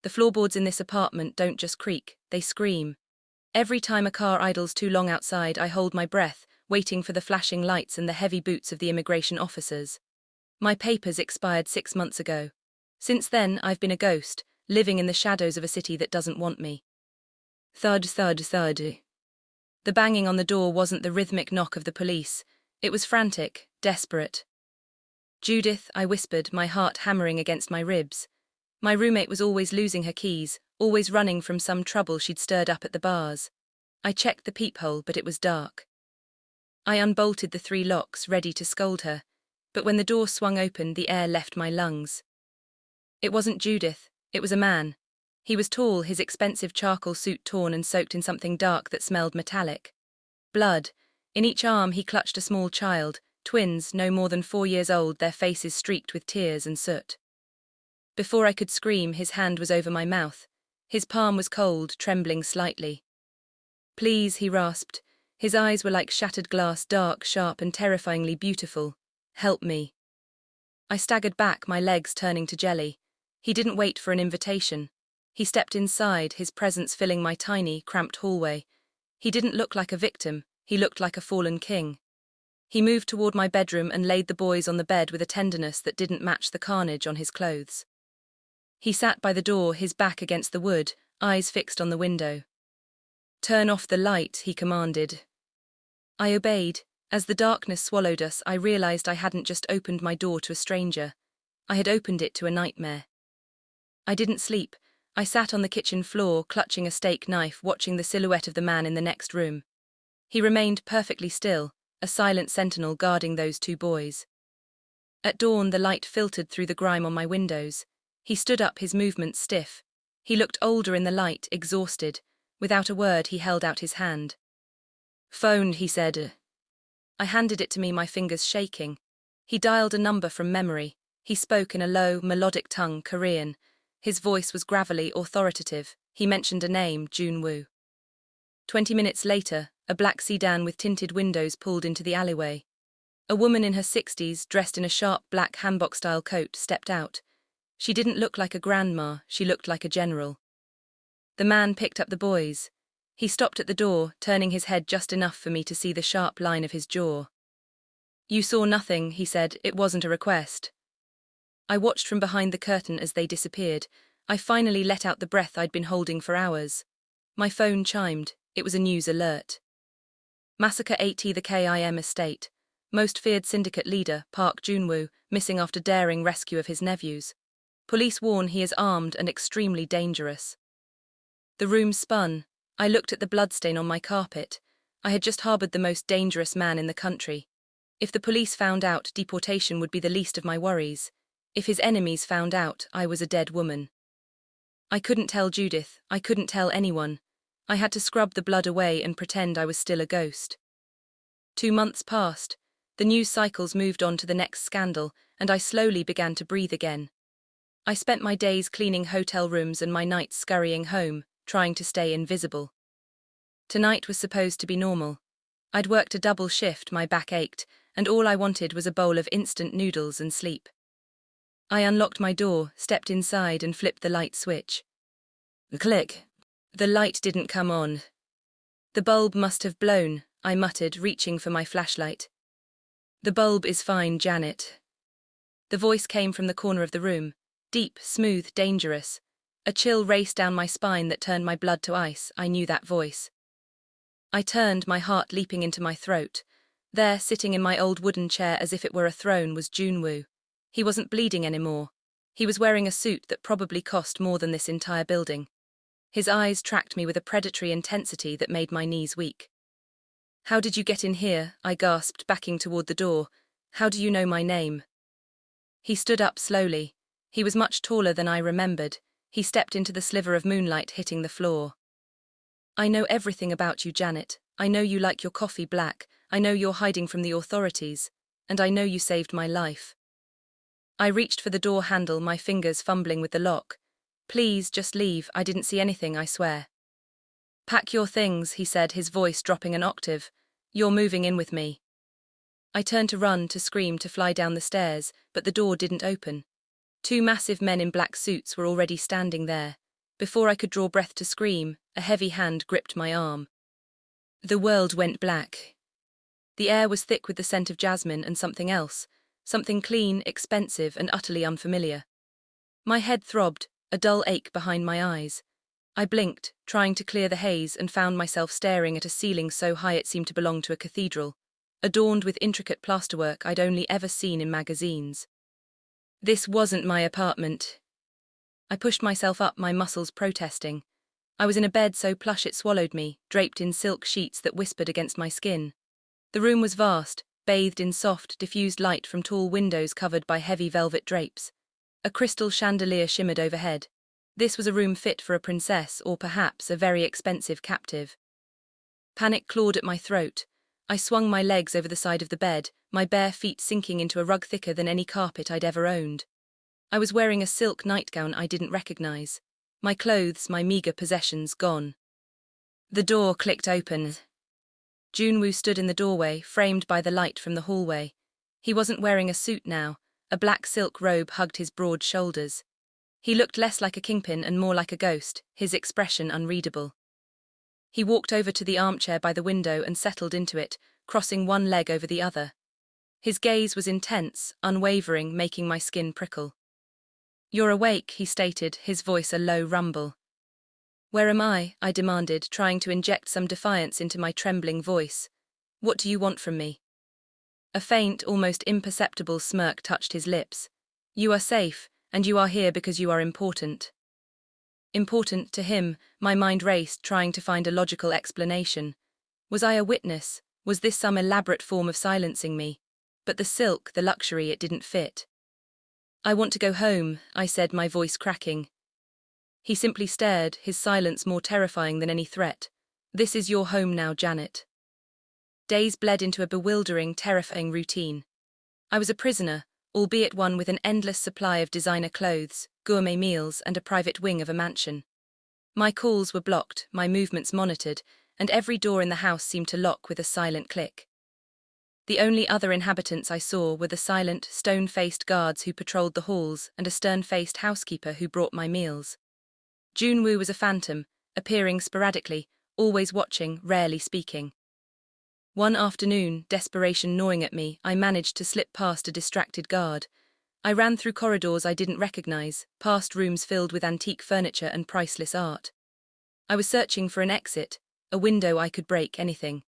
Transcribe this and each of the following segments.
The floorboards in this apartment don't just creak, they scream. Every time a car idles too long outside, I hold my breath, waiting for the flashing lights and the heavy boots of the immigration officers. My papers expired 6 months ago. Since then, I've been a ghost, living in the shadows of a city that doesn't want me. Thud, thud, thud. The banging on the door wasn't the rhythmic knock of the police. It was frantic, desperate. "Judith," I whispered, my heart hammering against my ribs. My roommate was always losing her keys, always running from some trouble she'd stirred up at the bars. I checked the peephole, but it was dark. I unbolted the 3 locks, ready to scold her, but when the door swung open, the air left my lungs. It wasn't Judith, it was a man. He was tall, his expensive charcoal suit torn and soaked in something dark that smelled metallic. Blood. In each arm he clutched a small child, twins, no more than 4 years old, their faces streaked with tears and soot. Before I could scream, his hand was over my mouth. His palm was cold, trembling slightly. "Please," he rasped. His eyes were like shattered glass, dark, sharp, and terrifyingly beautiful. "Help me." I staggered back, my legs turning to jelly. He didn't wait for an invitation. He stepped inside, his presence filling my tiny, cramped hallway. He didn't look like a victim, he looked like a fallen king. He moved toward my bedroom and laid the boys on the bed with a tenderness that didn't match the carnage on his clothes. He sat by the door, his back against the wood, eyes fixed on the window. "Turn off the light," he commanded. I obeyed. As the darkness swallowed us, I realized I hadn't just opened my door to a stranger. I had opened it to a nightmare. I didn't sleep. I sat on the kitchen floor, clutching a steak knife, watching the silhouette of the man in the next room. He remained perfectly still, a silent sentinel guarding those 2 boys. At dawn, the light filtered through the grime on my windows. He stood up, his movements stiff. He looked older in the light, exhausted. Without a word, he held out his hand. "Phone," he said. I handed it to me, my fingers shaking. He dialed a number from memory. He spoke in a low, melodic tongue, Korean. His voice was gravelly, authoritative. He mentioned a name, Joon Woo. 20 minutes later, a black sedan with tinted windows pulled into the alleyway. A woman in her 60s, dressed in a sharp black hanbok-style coat, stepped out. She didn't look like a grandma, she looked like a general. The man picked up the boys. He stopped at the door, turning his head just enough for me to see the sharp line of his jaw. "You saw nothing," he said. "It wasn't a request." I watched from behind the curtain as they disappeared. I finally let out the breath I'd been holding for hours. My phone chimed. It was a news alert. Massacre at the Kim estate. Most feared syndicate leader, Park Joon Woo, missing after daring rescue of his nephews. Police warn he is armed and extremely dangerous. The room spun. I looked at the bloodstain on my carpet. I had just harbored the most dangerous man in the country. If the police found out, deportation would be the least of my worries. If his enemies found out, I was a dead woman. I couldn't tell Judith, I couldn't tell anyone. I had to scrub the blood away and pretend I was still a ghost. 2 months passed. The news cycles moved on to the next scandal, and I slowly began to breathe again. I spent my days cleaning hotel rooms and my nights scurrying home, trying to stay invisible. Tonight was supposed to be normal. I'd worked a double shift, my back ached, and all I wanted was a bowl of instant noodles and sleep. I unlocked my door, stepped inside, and flipped the light switch. Click. The light didn't come on. "The bulb must have blown," I muttered, reaching for my flashlight. "The bulb is fine, Janet." The voice came from the corner of the room. Deep, smooth, dangerous. A chill raced down my spine that turned my blood to ice. I knew that voice. I turned, my heart leaping into my throat. There, sitting in my old wooden chair as if it were a throne, was Joon Woo. He wasn't bleeding anymore. He was wearing a suit that probably cost more than this entire building. His eyes tracked me with a predatory intensity that made my knees weak. "How did you get in here?" I gasped, backing toward the door. "How do you know my name?" He stood up slowly. He was much taller than I remembered. He stepped into the sliver of moonlight hitting the floor. "I know everything about you, Janet. I know you like your coffee black. I know you're hiding from the authorities. And I know you saved my life." I reached for the door handle, my fingers fumbling with the lock. "Please, just leave. I didn't see anything, I swear." "Pack your things," he said, his voice dropping an octave. "You're moving in with me." I turned to run, to scream, to fly down the stairs, but the door didn't open. 2 massive men in black suits were already standing there. Before I could draw breath to scream, a heavy hand gripped my arm. The world went black. The air was thick with the scent of jasmine and something else, something clean, expensive, and utterly unfamiliar. My head throbbed, a dull ache behind my eyes. I blinked, trying to clear the haze, and found myself staring at a ceiling so high it seemed to belong to a cathedral, adorned with intricate plasterwork I'd only ever seen in magazines. This wasn't my apartment. I pushed myself up, my muscles protesting. I was in a bed so plush it swallowed me, draped in silk sheets that whispered against my skin. The room was vast, bathed in soft, diffused light from tall windows covered by heavy velvet drapes. A crystal chandelier shimmered overhead. This was a room fit for a princess, or perhaps a very expensive captive. Panic clawed at my throat. I swung my legs over the side of the bed, my bare feet sinking into a rug thicker than any carpet I'd ever owned. I was wearing a silk nightgown I didn't recognize. My clothes, my meager possessions, gone. The door clicked open. Joon Woo stood in the doorway, framed by the light from the hallway. He wasn't wearing a suit now. A black silk robe hugged his broad shoulders. He looked less like a kingpin and more like a ghost, his expression unreadable. He walked over to the armchair by the window and settled into it, crossing one leg over the other. His gaze was intense, unwavering, making my skin prickle. "You're awake," he stated, his voice a low rumble. "Where am I?" I demanded, trying to inject some defiance into my trembling voice. "What do you want from me?" A faint, almost imperceptible smirk touched his lips. "You are safe, and you are here because you are important." Important to him, my mind raced, trying to find a logical explanation. Was I a witness? Was this some elaborate form of silencing me? But the silk, the luxury, it didn't fit. "I want to go home," I said, my voice cracking. He simply stared, his silence more terrifying than any threat. "This is your home now, Janet." Days bled into a bewildering, terrifying routine. I was a prisoner, albeit one with an endless supply of designer clothes, gourmet meals, and a private wing of a mansion. My calls were blocked, my movements monitored, and every door in the house seemed to lock with a silent click. The only other inhabitants I saw were the silent, stone-faced guards who patrolled the halls and a stern-faced housekeeper who brought my meals. Joon Woo was a phantom, appearing sporadically, always watching, rarely speaking. One afternoon, desperation gnawing at me, I managed to slip past a distracted guard. I ran through corridors I didn't recognize, past rooms filled with antique furniture and priceless art. I was searching for an exit, a window I could break, anything.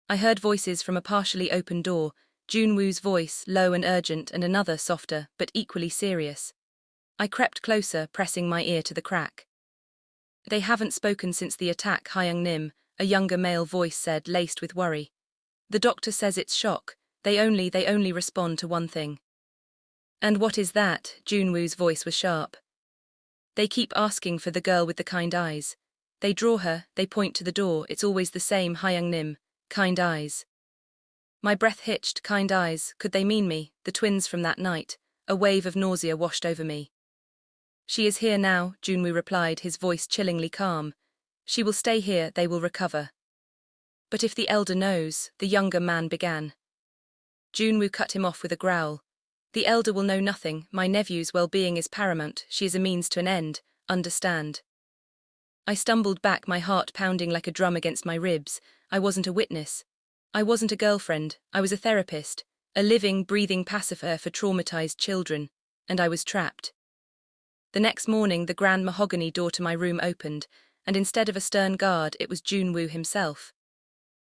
I heard voices from a partially open door, Joon Woo's voice, low and urgent, and another, softer, but equally serious. I crept closer, pressing my ear to the crack. "They haven't spoken since the attack, Hyung Nim," a younger male voice said, laced with worry. "The doctor says it's shock. They only respond to one thing." "And what is that?" Joon Woo's voice was sharp. "They keep asking for the girl with the kind eyes. They draw her, they point to the door, it's always the same, Hyung Nim. Kind eyes." My breath hitched. Kind eyes, could they mean me, the twins from that night? A wave of nausea washed over me. "She is here now," Joon Woo replied, his voice chillingly calm. "She will stay here, they will recover." "But if the elder knows," the younger man began. Joon Woo cut him off with a growl. "The elder will know nothing, my nephew's well-being is paramount, she is a means to an end, understand." I stumbled back, my heart pounding like a drum against my ribs. I wasn't a witness. I wasn't a girlfriend, I was a therapist, a living, breathing pacifier for traumatized children, and I was trapped. The next morning, the grand mahogany door to my room opened, and instead of a stern guard, it was Joon Woo himself.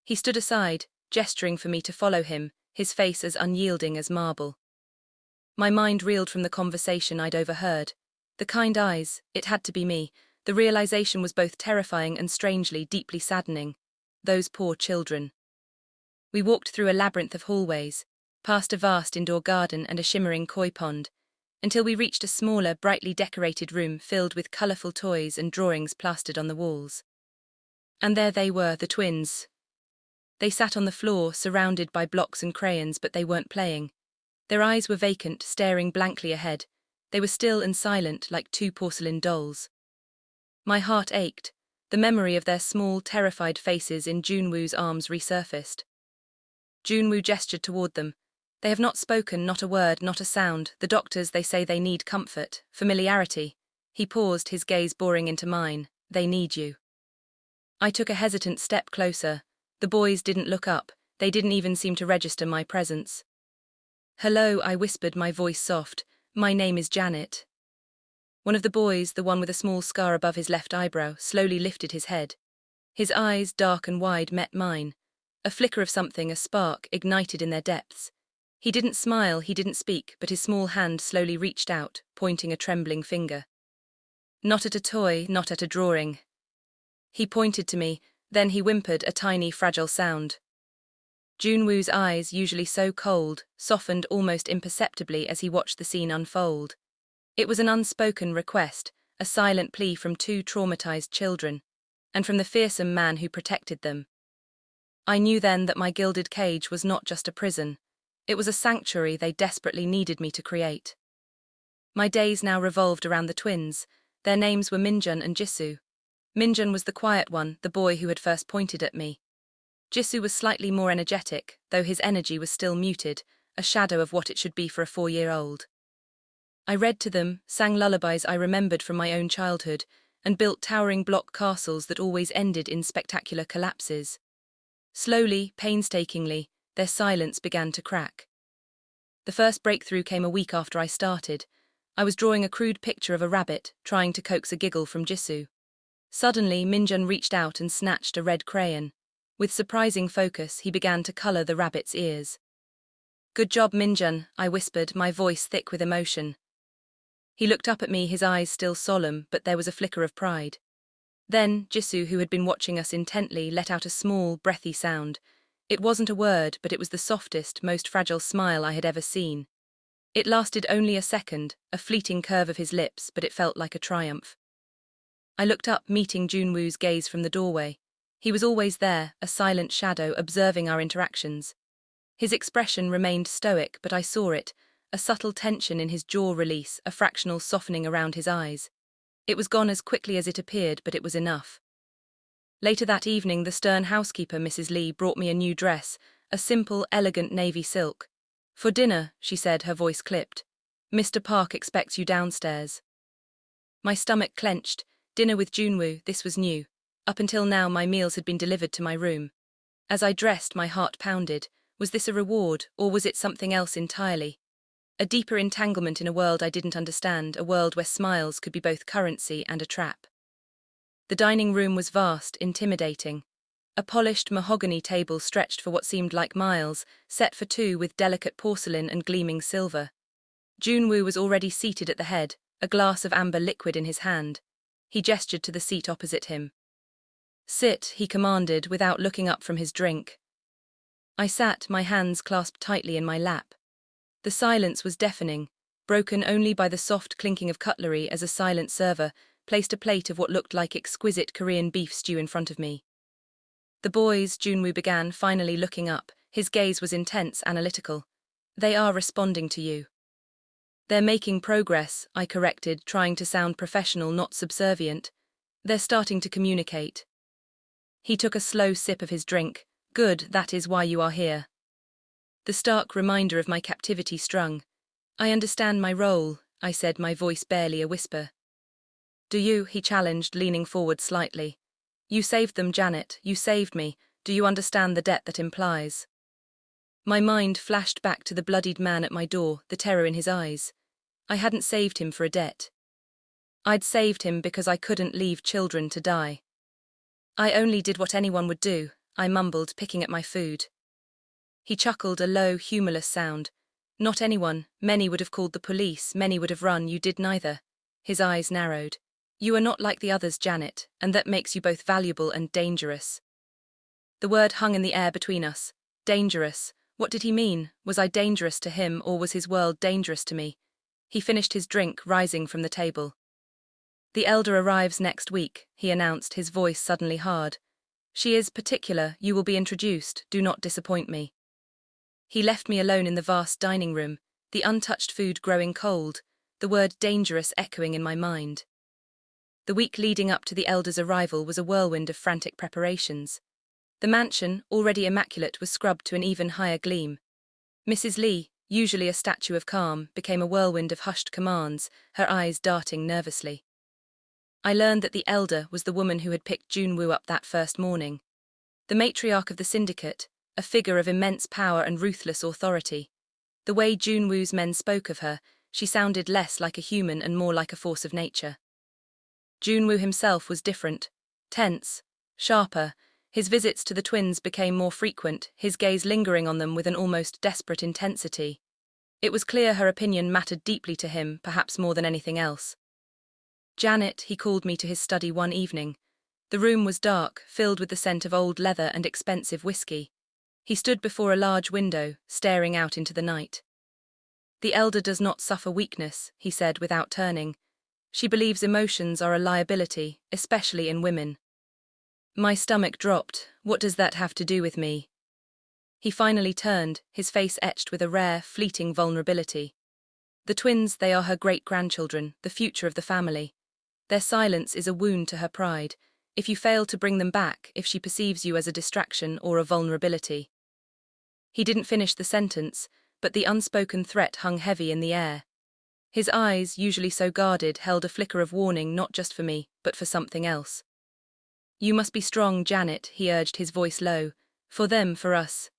He stood aside, gesturing for me to follow him, his face as unyielding as marble. My mind reeled from the conversation I'd overheard. The kind eyes, it had to be me. The realization was both terrifying and strangely, deeply saddening. Those poor children. We walked through a labyrinth of hallways, past a vast indoor garden and a shimmering koi pond, until we reached a smaller, brightly decorated room filled with colorful toys and drawings plastered on the walls. And there they were, the twins. They sat on the floor, surrounded by blocks and crayons, but they weren't playing. Their eyes were vacant, staring blankly ahead. They were still and silent, like two porcelain dolls. My heart ached. The memory of their small, terrified faces in Joon Woo's arms resurfaced. Joon Woo gestured toward them. "They have not spoken, not a word, not a sound. The doctors, they say they need comfort, familiarity. He paused, his gaze boring into mine. They need you. I took a hesitant step closer. The boys didn't look up. They didn't even seem to register my presence. Hello, I whispered, my voice soft. My name is Janet. One of the boys, the one with a small scar above his left eyebrow, slowly lifted his head. His eyes, dark and wide, met mine. A flicker of something, a spark, ignited in their depths. He didn't smile, he didn't speak, but his small hand slowly reached out, pointing a trembling finger. Not at a toy, not at a drawing. He pointed to me, then he whimpered a tiny, fragile sound. Joon Woo's eyes, usually so cold, softened almost imperceptibly as he watched the scene unfold. It was an unspoken request, a silent plea from two traumatized children, and from the fearsome man who protected them. I knew then that my gilded cage was not just a prison. It was a sanctuary they desperately needed me to create. My days now revolved around the twins. Their names were Minjun and Jisoo. Minjun was the quiet one, the boy who had first pointed at me. Jisoo was slightly more energetic, though his energy was still muted, a shadow of what it should be for a 4-year-old. I read to them, sang lullabies I remembered from my own childhood, and built towering block castles that always ended in spectacular collapses. Slowly, painstakingly, their silence began to crack. The first breakthrough came a week after I started. I was drawing a crude picture of a rabbit, trying to coax a giggle from Jisoo. Suddenly, Minjun reached out and snatched a red crayon. With surprising focus, he began to color the rabbit's ears. "Good job, Minjun," I whispered, my voice thick with emotion. He looked up at me, his eyes still solemn, but there was a flicker of pride. Then, Jisoo, who had been watching us intently, let out a small, breathy sound. It wasn't a word, but it was the softest, most fragile smile I had ever seen. It lasted only a second, a fleeting curve of his lips, but it felt like a triumph. I looked up, meeting Joon Woo's gaze from the doorway. He was always there, a silent shadow, observing our interactions. His expression remained stoic, but I saw it, a subtle tension in his jaw release, a fractional softening around his eyes. It was gone as quickly as it appeared, but it was enough. Later that evening, the stern housekeeper, Mrs. Lee, brought me a new dress, a simple, elegant navy silk. "For dinner," she said, her voice clipped. "Mr. Park expects you downstairs." My stomach clenched. Dinner with Joon Woo, this was new. Up until now, my meals had been delivered to my room. As I dressed, my heart pounded. Was this a reward, or was it something else entirely? A deeper entanglement in a world I didn't understand, a world where smiles could be both currency and a trap. The dining room was vast, intimidating. A polished mahogany table stretched for what seemed like miles, set for two with delicate porcelain and gleaming silver. Joon Woo was already seated at the head, a glass of amber liquid in his hand. He gestured to the seat opposite him. "Sit," he commanded, without looking up from his drink. I sat, my hands clasped tightly in my lap. The silence was deafening, broken only by the soft clinking of cutlery as a silent server placed a plate of what looked like exquisite Korean beef stew in front of me. "The boys," Joon Woo began, finally looking up. His gaze was intense, analytical. "They are responding to you." "They're making progress," I corrected, trying to sound professional, not subservient. "They're starting to communicate." He took a slow sip of his drink. "Good, that is why you are here." The stark reminder of my captivity strung. "I understand my role," I said, my voice barely a whisper. "Do you?" he challenged, leaning forward slightly. "You saved them, Janet. You saved me. Do you understand the debt that implies?" My mind flashed back to the bloodied man at my door, the terror in his eyes. I hadn't saved him for a debt. I'd saved him because I couldn't leave children to die. "I only did what anyone would do," I mumbled, picking at my food. He chuckled, a low, humorless sound. "Not anyone. Many would have called the police, many would have run, you did neither." His eyes narrowed. "You are not like the others, Janet, and that makes you both valuable and dangerous." The word hung in the air between us. Dangerous. What did he mean? Was I dangerous to him, or was his world dangerous to me? He finished his drink, rising from the table. "The elder arrives next week," he announced, his voice suddenly hard. "She is particular, you will be introduced, do not disappoint me." He left me alone in the vast dining room, the untouched food growing cold, the word dangerous echoing in my mind. The week leading up to the elder's arrival was a whirlwind of frantic preparations. The mansion, already immaculate, was scrubbed to an even higher gleam. Mrs. Lee, usually a statue of calm, became a whirlwind of hushed commands, her eyes darting nervously. I learned that the elder was the woman who had picked Joon Woo up that first morning. The matriarch of the syndicate, a figure of immense power and ruthless authority. The way Joon Woo's men spoke of her, she sounded less like a human and more like a force of nature. Joon Woo himself was different, tense, sharper. His visits to the twins became more frequent, his gaze lingering on them with an almost desperate intensity. It was clear her opinion mattered deeply to him, perhaps more than anything else. Janet, he called me to his study one evening. The room was dark, filled with the scent of old leather and expensive whiskey. He stood before a large window, staring out into the night. "The elder does not suffer weakness," he said without turning. "She believes emotions are a liability, especially in women." My stomach dropped. What does that have to do with me? He finally turned, his face etched with a rare, fleeting vulnerability. "The twins, they are her great-grandchildren, the future of the family. Their silence is a wound to her pride. If you fail to bring them back, if she perceives you as a distraction or a vulnerability." He didn't finish the sentence, but the unspoken threat hung heavy in the air. His eyes, usually so guarded, held a flicker of warning not just for me, but for something else. "You must be strong, Janet," he urged, his voice low. "For them, for us."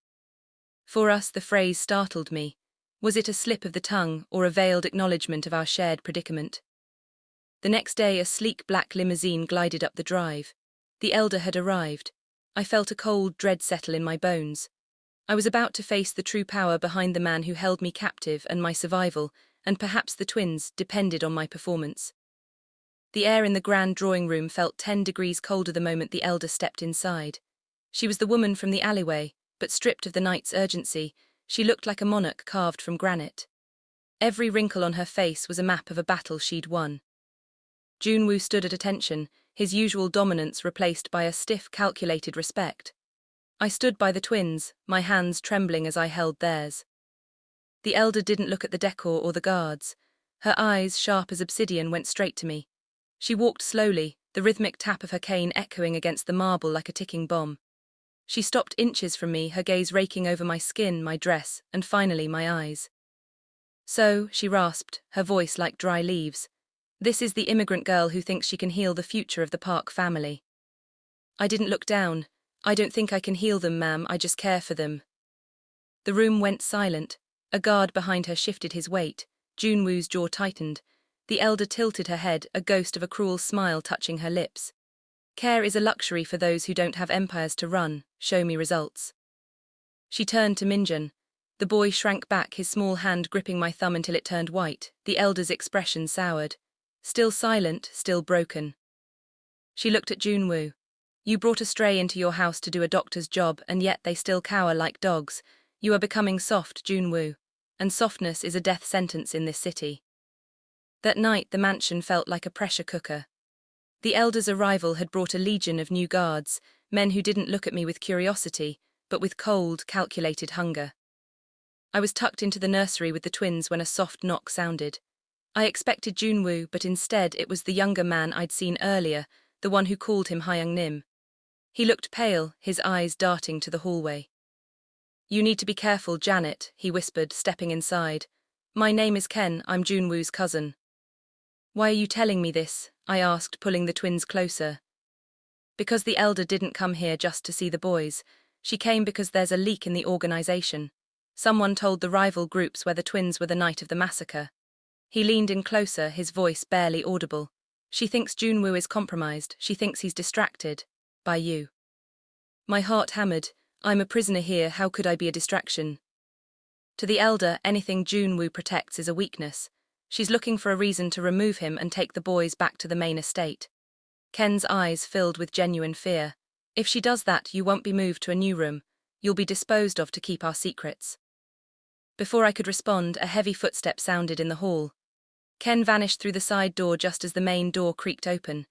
For us, the phrase startled me. Was it a slip of the tongue or a veiled acknowledgement of our shared predicament? The next day, a sleek black limousine glided up the drive. The elder had arrived. I felt a cold dread settle in my bones. I was about to face the true power behind the man who held me captive, and my survival, and perhaps the twins, depended on my performance. The air in the grand drawing room felt 10 degrees colder the moment the elder stepped inside. She was the woman from the alleyway, but stripped of the night's urgency, she looked like a monarch carved from granite. Every wrinkle on her face was a map of a battle she'd won. Joon Woo stood at attention, his usual dominance replaced by a stiff, calculated respect. I stood by the twins, my hands trembling as I held theirs. The elder didn't look at the decor or the guards. Her eyes, sharp as obsidian, went straight to me. She walked slowly, the rhythmic tap of her cane echoing against the marble like a ticking bomb. She stopped inches from me, her gaze raking over my skin, my dress, and finally my eyes. "So," she rasped, her voice like dry leaves, "this is the immigrant girl who thinks she can heal the future of the Park family." I didn't look down. "I don't think I can heal them, ma'am, I just care for them." The room went silent. A guard behind her shifted his weight. Joon Woo's jaw tightened. The elder tilted her head, a ghost of a cruel smile touching her lips. "Care is a luxury for those who don't have empires to run. Show me results." She turned to Minjun. The boy shrank back, his small hand gripping my thumb until it turned white. The elder's expression soured. Still silent, still broken. She looked at Joon Woo. "You brought a stray into your house to do a doctor's job, and yet they still cower like dogs. You are becoming soft, Joon Woo. And softness is a death sentence in this city." That night, the mansion felt like a pressure cooker. The elder's arrival had brought a legion of new guards, men who didn't look at me with curiosity, but with cold, calculated hunger. I was tucked into the nursery with the twins when a soft knock sounded. I expected Joon Woo, but instead it was the younger man I'd seen earlier, the one who called him Hyung Nim. He looked pale, his eyes darting to the hallway. "You need to be careful, Janet," he whispered, stepping inside. "My name is Ken, I'm Joon Woo's cousin." "Why are you telling me this?" I asked, pulling the twins closer. "Because the elder didn't come here just to see the boys. She came because there's a leak in the organization. Someone told the rival groups where the twins were the night of the massacre." He leaned in closer, his voice barely audible. "She thinks Joon Woo is compromised. She thinks he's distracted. By you." My heart hammered. I'm a prisoner here, how could I be a distraction? To the elder, anything Joon Woo protects is a weakness. She's looking for a reason to remove him and take the boys back to the main estate. Ken's eyes filled with genuine fear. "If she does that, you won't be moved to a new room. You'll be disposed of to keep our secrets." Before I could respond, a heavy footstep sounded in the hall. Ken vanished through the side door just as the main door creaked open.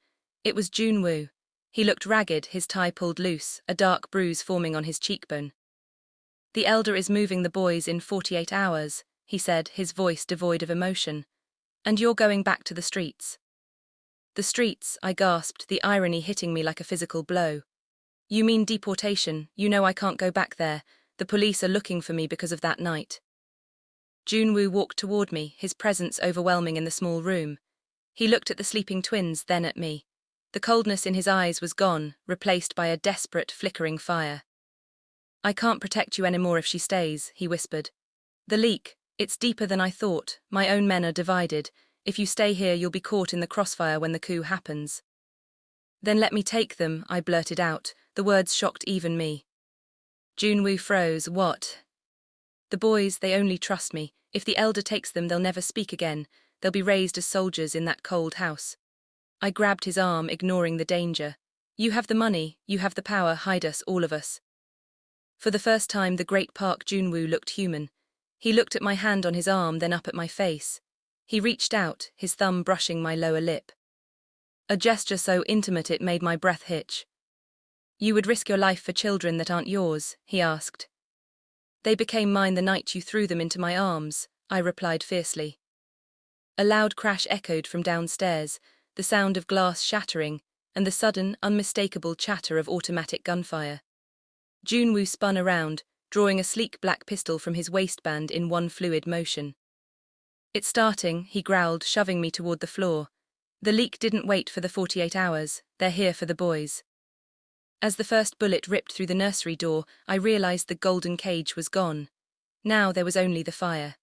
It was Joon Woo. He looked ragged, his tie pulled loose, a dark bruise forming on his cheekbone. "The elder is moving the boys in 48 hours, he said, his voice devoid of emotion. "And you're going back to the streets." "The streets," I gasped, the irony hitting me like a physical blow. "You mean deportation? You know I can't go back there. The police are looking for me because of that night." Joon Woo walked toward me, his presence overwhelming in the small room. He looked at the sleeping twins, then at me. The coldness in his eyes was gone, replaced by a desperate, flickering fire. "I can't protect you anymore if she stays," he whispered. "The leak, it's deeper than I thought. My own men are divided. If you stay here, you'll be caught in the crossfire when the coup happens." "Then let me take them," I blurted out. The words shocked even me. Joon Woo froze. "What?" "The boys, they only trust me. If the elder takes them, they'll never speak again. They'll be raised as soldiers in that cold house." I grabbed his arm, ignoring the danger. "You have the money, you have the power, hide us, all of us." For the first time, the great Park Joon-woo looked human. He looked at my hand on his arm, then up at my face. He reached out, his thumb brushing my lower lip. A gesture so intimate it made my breath hitch. "You would risk your life for children that aren't yours?" he asked. "They became mine the night you threw them into my arms," I replied fiercely. A loud crash echoed from downstairs, the sound of glass shattering, and the sudden, unmistakable chatter of automatic gunfire. Joon Woo spun around, drawing a sleek black pistol from his waistband in one fluid motion. "It's starting," he growled, shoving me toward the floor. "The leak didn't wait for the 48 hours, they're here for the boys." As the first bullet ripped through the nursery door, I realized the golden cage was gone. Now there was only the fire.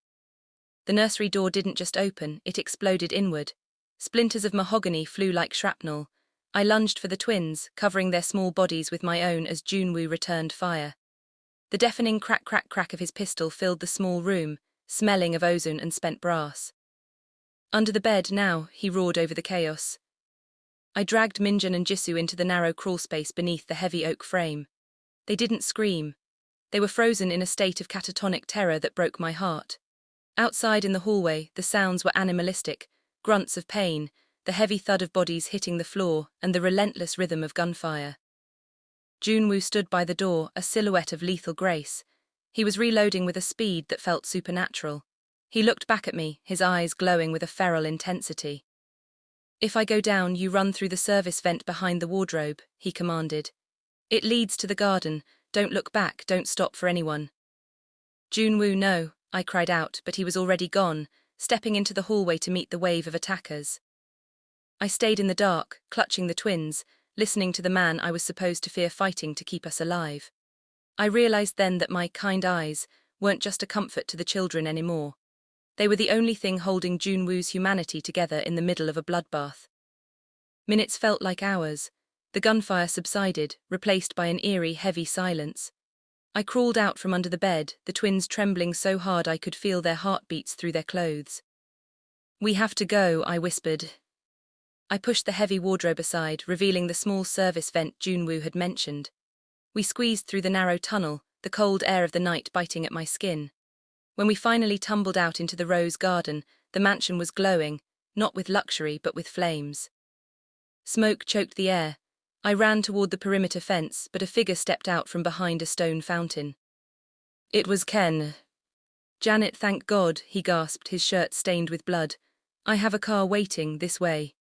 The nursery door didn't just open, it exploded inward. Splinters of mahogany flew like shrapnel. I lunged for the twins, covering their small bodies with my own as Joon Woo returned fire. The deafening crack crack crack of his pistol filled the small room, smelling of ozone and spent brass. "Under the bed now," he roared over the chaos. I dragged Minjun and Jisoo into the narrow crawlspace beneath the heavy oak frame. They didn't scream. They were frozen in a state of catatonic terror that broke my heart. Outside in the hallway, the sounds were animalistic, grunts of pain, the heavy thud of bodies hitting the floor, and the relentless rhythm of gunfire. Joon Woo stood by the door, a silhouette of lethal grace. He was reloading with a speed that felt supernatural. He looked back at me, his eyes glowing with a feral intensity. "If I go down, you run through the service vent behind the wardrobe," he commanded. "It leads to the garden. Don't look back, don't stop for anyone." "Joon Woo, no," I cried out, but he was already gone, stepping into the hallway to meet the wave of attackers. I stayed in the dark, clutching the twins, listening to the man I was supposed to fear fighting to keep us alive. I realized then that my kind eyes weren't just a comfort to the children anymore. They were the only thing holding Joon Woo's humanity together in the middle of a bloodbath. Minutes felt like hours. The gunfire subsided, replaced by an eerie, heavy silence. I crawled out from under the bed, the twins trembling so hard I could feel their heartbeats through their clothes. "We have to go," I whispered. I pushed the heavy wardrobe aside, revealing the small service vent Joon Woo had mentioned. We squeezed through the narrow tunnel, the cold air of the night biting at my skin. When we finally tumbled out into the rose garden, the mansion was glowing, not with luxury but with flames. Smoke choked the air. I ran toward the perimeter fence, but a figure stepped out from behind a stone fountain. It was Ken. "Janet, thank God," he gasped, his shirt stained with blood. "I have a car waiting, this way."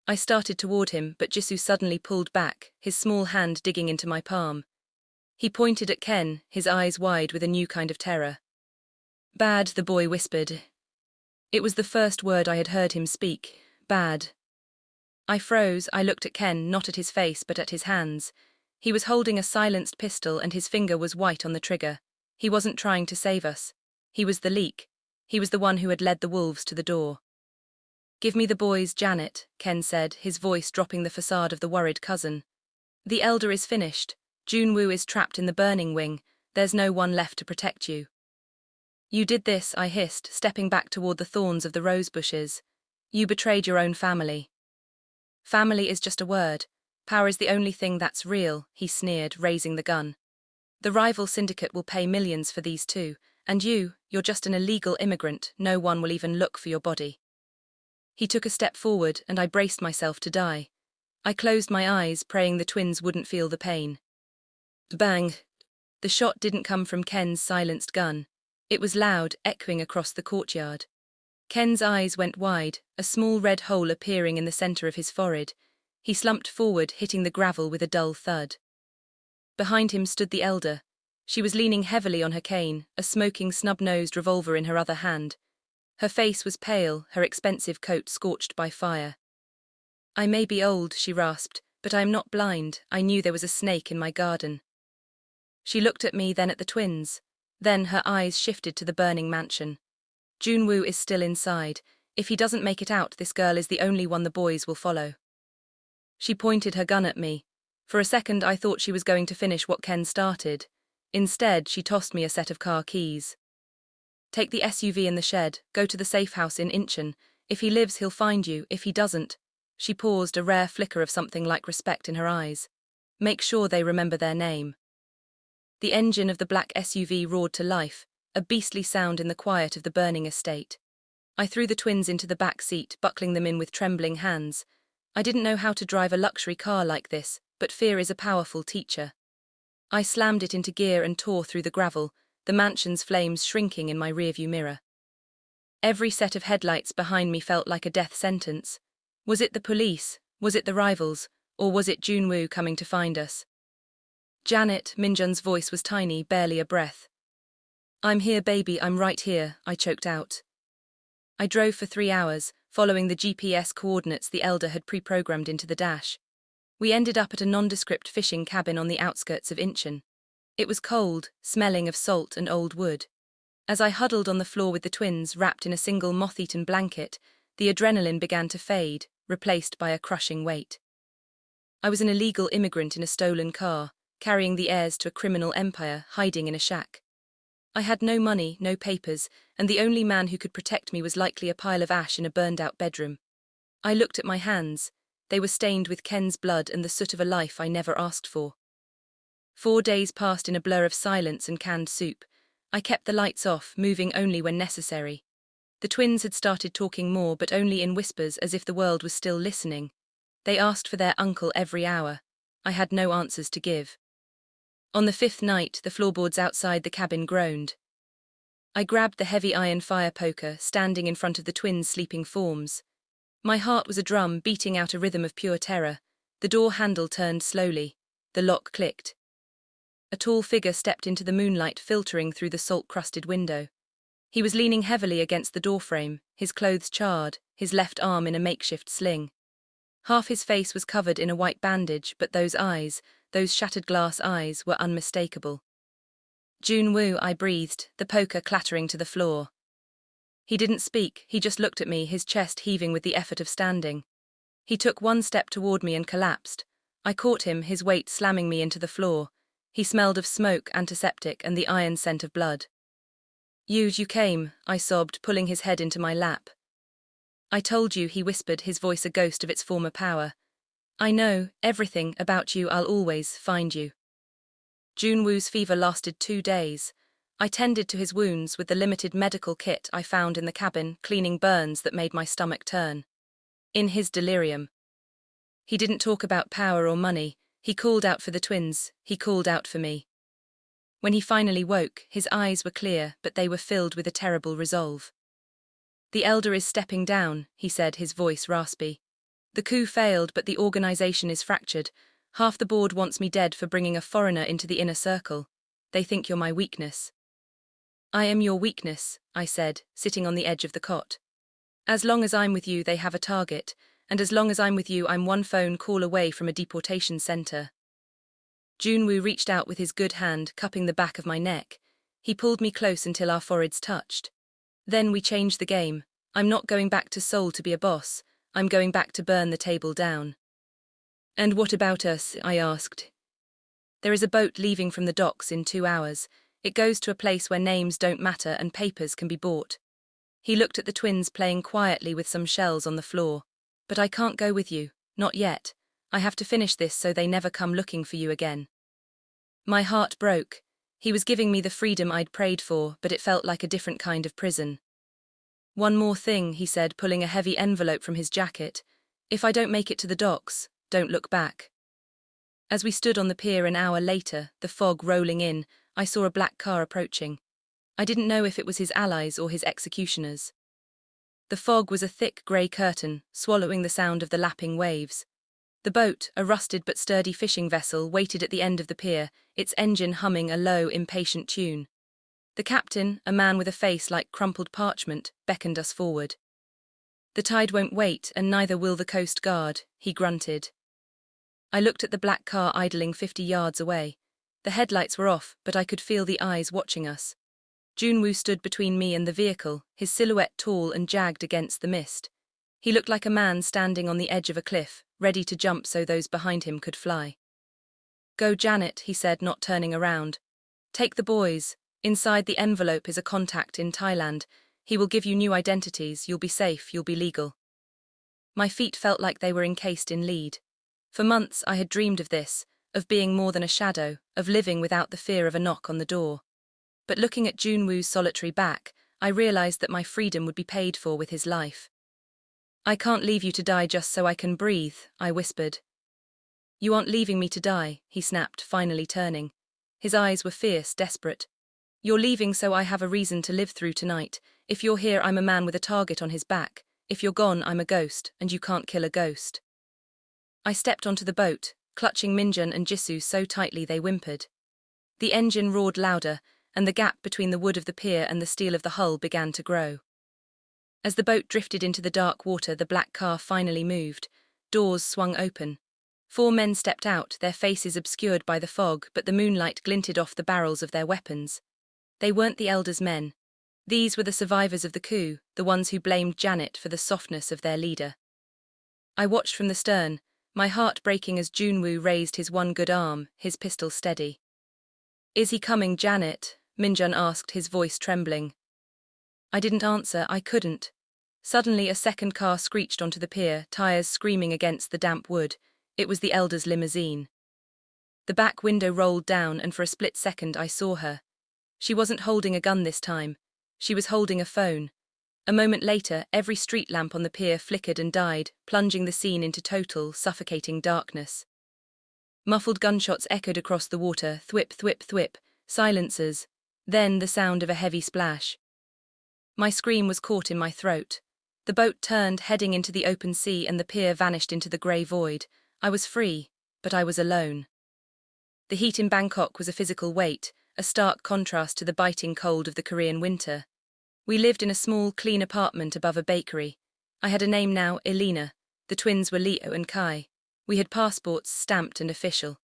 I started toward him, but Jisoo suddenly pulled back, his small hand digging into my palm. He pointed at Ken, his eyes wide with a new kind of terror. "Bad," the boy whispered. It was the first word I had heard him speak. Bad. I froze. I looked at Ken, not at his face but at his hands. He was holding a silenced pistol and his finger was white on the trigger. He wasn't trying to save us. He was the leak. He was the one who had led the wolves to the door. "Give me the boys, Janet," Ken said, his voice dropping the facade of the worried cousin. "The elder is finished. Joon Woo is trapped in the burning wing. There's no one left to protect you." "You did this," I hissed, stepping back toward the thorns of the rose bushes. "You betrayed your own family." "Family is just a word. Power is the only thing that's real," he sneered, raising the gun. "The rival syndicate will pay millions for these two, and you're just an illegal immigrant. No one will even look for your body." He took a step forward, and I braced myself to die. I closed my eyes, praying the twins wouldn't feel the pain. Bang! The shot didn't come from Ken's silenced gun. It was loud, echoing across the courtyard. Ken's eyes went wide, a small red hole appearing in the center of his forehead. He slumped forward, hitting the gravel with a dull thud. Behind him stood the elder. She was leaning heavily on her cane, a smoking snub-nosed revolver in her other hand. Her face was pale, her expensive coat scorched by fire. I may be old, she rasped, but I am not blind. I knew there was a snake in my garden. She looked at me, then at the twins. Then her eyes shifted to the burning mansion. Joon Woo is still inside. If he doesn't make it out, this girl is the only one the boys will follow. She pointed her gun at me. For a second I thought she was going to finish what Ken started. Instead, she tossed me a set of car keys. Take the SUV in the shed, go to the safe house in Incheon. If he lives, he'll find you. If he doesn't. She paused, a rare flicker of something like respect in her eyes. Make sure they remember their name. The engine of the black SUV roared to life, a beastly sound in the quiet of the burning estate. I threw the twins into the back seat, buckling them in with trembling hands. I didn't know how to drive a luxury car like this, but fear is a powerful teacher. I slammed it into gear and tore through the gravel, the mansion's flames shrinking in my rearview mirror. Every set of headlights behind me felt like a death sentence. Was it the police? Was it the rivals? Or was it Joon Woo coming to find us? Janet, Minjun's voice was tiny, barely a breath. I'm here, baby, I'm right here, I choked out. I drove for 3 hours, following the GPS coordinates the elder had pre-programmed into the dash. We ended up at a nondescript fishing cabin on the outskirts of Incheon. It was cold, smelling of salt and old wood. As I huddled on the floor with the twins, wrapped in a single moth-eaten blanket, the adrenaline began to fade, replaced by a crushing weight. I was an illegal immigrant in a stolen car, carrying the heirs to a criminal empire, hiding in a shack. I had no money, no papers, and the only man who could protect me was likely a pile of ash in a burned-out bedroom. I looked at my hands. They were stained with Ken's blood and the soot of a life I never asked for. 4 days passed in a blur of silence and canned soup. I kept the lights off, moving only when necessary. The twins had started talking more, but only in whispers, as if the world was still listening. They asked for their uncle every hour. I had no answers to give. On the 5th night, the floorboards outside the cabin groaned. I grabbed the heavy iron fire poker, standing in front of the twins' sleeping forms. My heart was a drum, beating out a rhythm of pure terror. The door handle turned slowly. The lock clicked. A tall figure stepped into the moonlight filtering through the salt-crusted window. He was leaning heavily against the doorframe, his clothes charred, his left arm in a makeshift sling. Half his face was covered in a white bandage, but those eyes, those shattered glass eyes, were unmistakable. Joon Woo, I breathed, the poker clattering to the floor. He didn't speak, he just looked at me, his chest heaving with the effort of standing. He took 1 step toward me and collapsed. I caught him, his weight slamming me into the floor. He smelled of smoke, antiseptic, and the iron scent of blood. You came, I sobbed, pulling his head into my lap. I told you, he whispered, his voice a ghost of its former power. I know, everything about you, I'll always find you. Joon Woo's fever lasted 2 days. I tended to his wounds with the limited medical kit I found in the cabin, cleaning burns that made my stomach turn. In his delirium. He didn't talk about power or money. He called out for the twins, he called out for me. When he finally woke, his eyes were clear, but they were filled with a terrible resolve. The elder is stepping down, he said, his voice raspy. The coup failed, but the organization is fractured. Half the board wants me dead for bringing a foreigner into the inner circle. They think you're my weakness. I am your weakness, I said, sitting on the edge of the cot. As long as I'm with you, they have a target, and as long as I'm with you, I'm 1 phone call away from a deportation center. Joon Woo reached out with his good hand, cupping the back of my neck. He pulled me close until our foreheads touched. Then we changed the game. I'm not going back to Seoul to be a boss. I'm going back to burn the table down. And what about us? I asked. There is a boat leaving from the docks in 2 hours. It goes to a place where names don't matter and papers can be bought. He looked at the twins playing quietly with some shells on the floor. But I can't go with you, not yet. I have to finish this so they never come looking for you again. My heart broke. He was giving me the freedom I'd prayed for, but it felt like a different kind of prison. One more thing, he said, pulling a heavy envelope from his jacket. If I don't make it to the docks, don't look back. As we stood on the pier an hour later, the fog rolling in, I saw a black car approaching. I didn't know if it was his allies or his executioners. The fog was a thick grey curtain, swallowing the sound of the lapping waves. The boat, a rusted but sturdy fishing vessel, waited at the end of the pier, its engine humming a low, impatient tune. The captain, a man with a face like crumpled parchment, beckoned us forward. The tide won't wait, and neither will the Coast Guard, he grunted. I looked at the black car idling 50 yards away. The headlights were off, but I could feel the eyes watching us. Joon Woo stood between me and the vehicle, his silhouette tall and jagged against the mist. He looked like a man standing on the edge of a cliff, ready to jump so those behind him could fly. Go, Janet, he said, not turning around. Take the boys. Inside the envelope is a contact in Thailand. He will give you new identities, you'll be safe, you'll be legal. My feet felt like they were encased in lead. For months I had dreamed of this, of being more than a shadow, of living without the fear of a knock on the door. But looking at Joon Woo's solitary back, I realized that my freedom would be paid for with his life. I can't leave you to die just so I can breathe, I whispered. You aren't leaving me to die, he snapped, finally turning. His eyes were fierce, desperate. You're leaving so I have a reason to live through tonight. If you're here, I'm a man with a target on his back. If you're gone, I'm a ghost, and you can't kill a ghost. I stepped onto the boat, clutching Minjun and Jisoo so tightly they whimpered. The engine roared louder, and the gap between the wood of the pier and the steel of the hull began to grow. As the boat drifted into the dark water, the black car finally moved. Doors swung open. 4 men stepped out, their faces obscured by the fog, but the moonlight glinted off the barrels of their weapons. They weren't the elders' men. These were the survivors of the coup, the ones who blamed Janet for the softness of their leader. I watched from the stern, my heart breaking as Joon Woo raised his one good arm, his pistol steady. Is he coming, Janet? Minjun asked, his voice trembling. I didn't answer, I couldn't. Suddenly a second car screeched onto the pier, tires screaming against the damp wood. It was the elder's limousine. The back window rolled down, and for a split second I saw her. She wasn't holding a gun this time. She was holding a phone. A moment later, every street lamp on the pier flickered and died, plunging the scene into total, suffocating darkness. Muffled gunshots echoed across the water, thwip, thwip, thwip, silencers, then the sound of a heavy splash. My scream was caught in my throat. The boat turned, heading into the open sea, and the pier vanished into the grey void. I was free, but I was alone. The heat in Bangkok was a physical weight, a stark contrast to the biting cold of the Korean winter. We lived in a small, clean apartment above a bakery. I had a name now, Elena. The twins were Leo and Kai. We had passports stamped and official.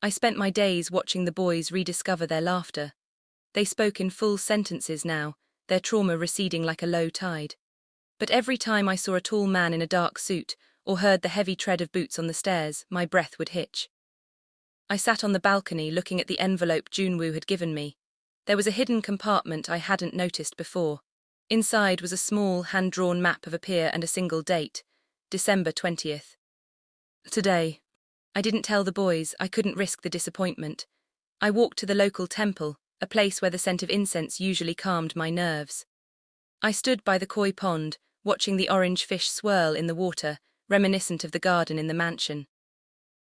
I spent my days watching the boys rediscover their laughter. They spoke in full sentences now, their trauma receding like a low tide. But every time I saw a tall man in a dark suit, or heard the heavy tread of boots on the stairs, my breath would hitch. I sat on the balcony looking at the envelope Joon Woo had given me. There was a hidden compartment I hadn't noticed before. Inside was a small, hand-drawn map of a pier and a single date, December 20th. Today. I didn't tell the boys, I couldn't risk the disappointment. I walked to the local temple, a place where the scent of incense usually calmed my nerves. I stood by the koi pond, watching the orange fish swirl in the water, reminiscent of the garden in the mansion.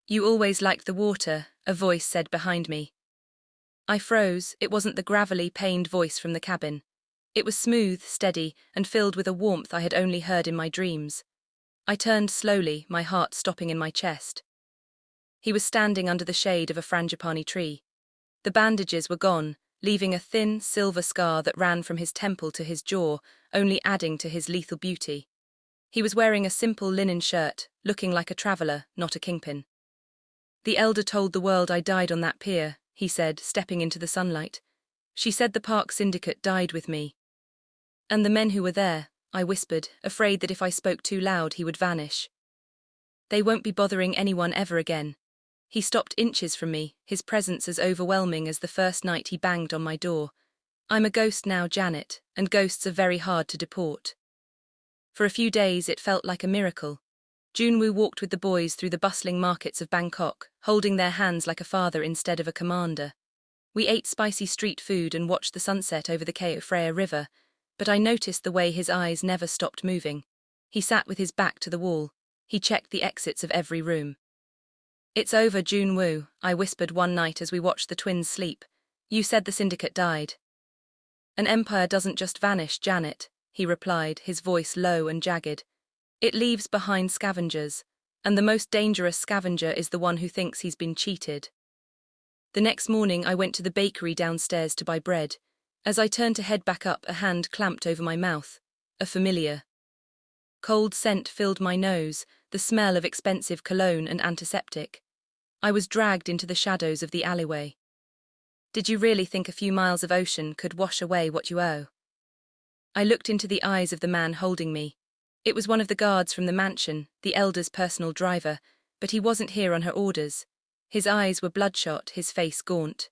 You always liked the water, a voice said behind me. I froze. It wasn't the gravelly, pained voice from the cabin. It was smooth, steady, and filled with a warmth I had only heard in my dreams. I turned slowly, my heart stopping in my chest. He was standing under the shade of a frangipani tree. The bandages were gone, leaving a thin, silver scar that ran from his temple to his jaw, only adding to his lethal beauty. He was wearing a simple linen shirt, looking like a traveller, not a kingpin. The elder told the world I died on that pier, he said, stepping into the sunlight. She said the park syndicate died with me. And the men who were there, I whispered, afraid that if I spoke too loud he would vanish. They won't be bothering anyone ever again. He stopped inches from me, his presence as overwhelming as the first night he banged on my door. I'm a ghost now, Janet, and ghosts are very hard to deport. For a few days it felt like a miracle. Joon Woo walked with the boys through the bustling markets of Bangkok, holding their hands like a father instead of a commander. We ate spicy street food and watched the sunset over the Keo Freya River, but I noticed the way his eyes never stopped moving. He sat with his back to the wall. He checked the exits of every room. It's over, Joon Woo, I whispered one night as we watched the twins sleep. You said the syndicate died. An empire doesn't just vanish, Janet, he replied, his voice low and jagged. It leaves behind scavengers, and the most dangerous scavenger is the one who thinks he's been cheated. The next morning I went to the bakery downstairs to buy bread. As I turned to head back up, a hand clamped over my mouth. A familiar. Cold scent filled my nose, the smell of expensive cologne and antiseptic. I was dragged into the shadows of the alleyway. Did you really think a few miles of ocean could wash away what you owe? I looked into the eyes of the man holding me. It was one of the guards from the mansion, the elder's personal driver, but he wasn't here on her orders. His eyes were bloodshot, his face gaunt.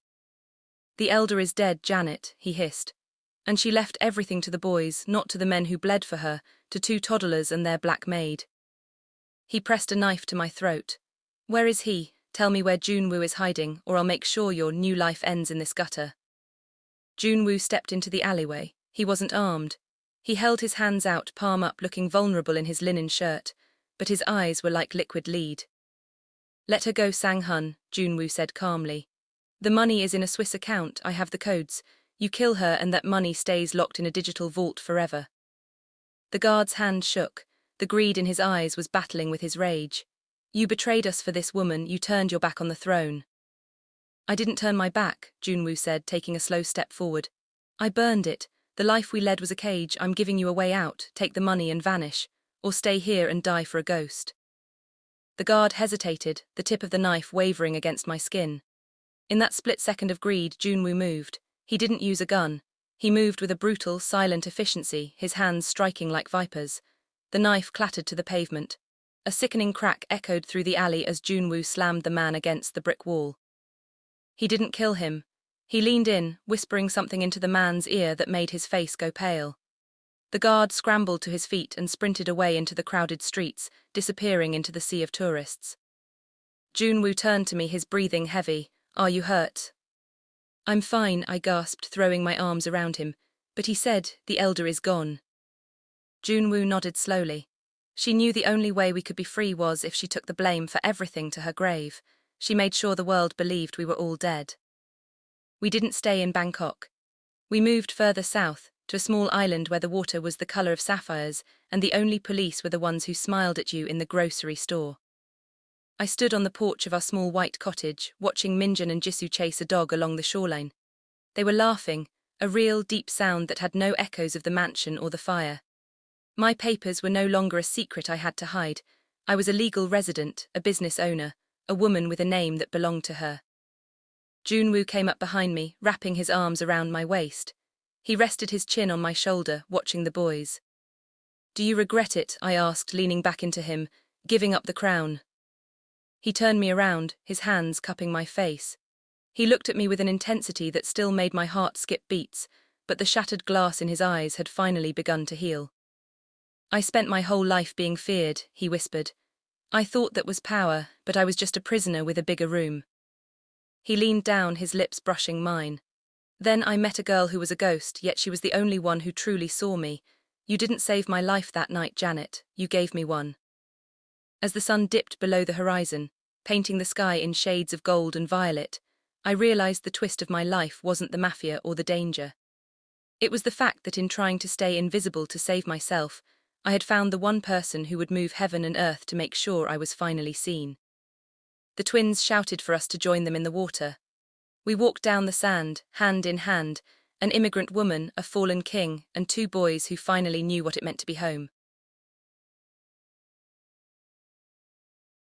"The elder is dead, Janet," he hissed. "And she left everything to the boys, not to the men who bled for her, to 2 toddlers and their black maid." He pressed a knife to my throat. "Where is he? Tell me where Joon Woo is hiding, or I'll make sure your new life ends in this gutter." Joon Woo stepped into the alleyway. He wasn't armed. He held his hands out, palm up, looking vulnerable in his linen shirt, but his eyes were like liquid lead. "Let her go, Sang-hun," Joon Woo said calmly. "The money is in a Swiss account, I have the codes. You kill her and that money stays locked in a digital vault forever." The guard's hand shook. The greed in his eyes was battling with his rage. "You betrayed us for this woman, you turned your back on the throne." "I didn't turn my back," Joon Woo said, taking a slow step forward. "I burned it. The life we led was a cage. I'm giving you a way out. Take the money and vanish. Or stay here and die for a ghost." The guard hesitated, the tip of the knife wavering against my skin. In that split second of greed, Joon Woo moved. He didn't use a gun. He moved with a brutal, silent efficiency, his hands striking like vipers. The knife clattered to the pavement. A sickening crack echoed through the alley as Joon Woo slammed the man against the brick wall. He didn't kill him. He leaned in, whispering something into the man's ear that made his face go pale. The guard scrambled to his feet and sprinted away into the crowded streets, disappearing into the sea of tourists. Joon Woo turned to me, his breathing heavy. "Are you hurt?" "I'm fine," I gasped, throwing my arms around him. "But he said, the elder is gone." Joon Woo nodded slowly. She knew the only way we could be free was if she took the blame for everything to her grave. She made sure the world believed we were all dead. We didn't stay in Bangkok. We moved further south, to a small island where the water was the color of sapphires, and the only police were the ones who smiled at you in the grocery store. I stood on the porch of our small white cottage, watching Minjun and Jisoo chase a dog along the shoreline. They were laughing, a real, deep sound that had no echoes of the mansion or the fire. My papers were no longer a secret I had to hide. I was a legal resident, a business owner, a woman with a name that belonged to her. Joon Woo came up behind me, wrapping his arms around my waist. He rested his chin on my shoulder, watching the boys. "Do you regret it?" I asked, leaning back into him, "giving up the crown?" He turned me around, his hands cupping my face. He looked at me with an intensity that still made my heart skip beats, but the shattered glass in his eyes had finally begun to heal. "I spent my whole life being feared," he whispered. "I thought that was power, but I was just a prisoner with a bigger room." He leaned down, his lips brushing mine. "Then I met a girl who was a ghost, yet she was the only one who truly saw me. You didn't save my life that night, Janet. You gave me one." As the sun dipped below the horizon, painting the sky in shades of gold and violet, I realized the twist of my life wasn't the mafia or the danger. It was the fact that in trying to stay invisible to save myself, I had found the one person who would move heaven and earth to make sure I was finally seen. The twins shouted for us to join them in the water. We walked down the sand, hand in hand, an immigrant woman, a fallen king, and 2 boys who finally knew what it meant to be home.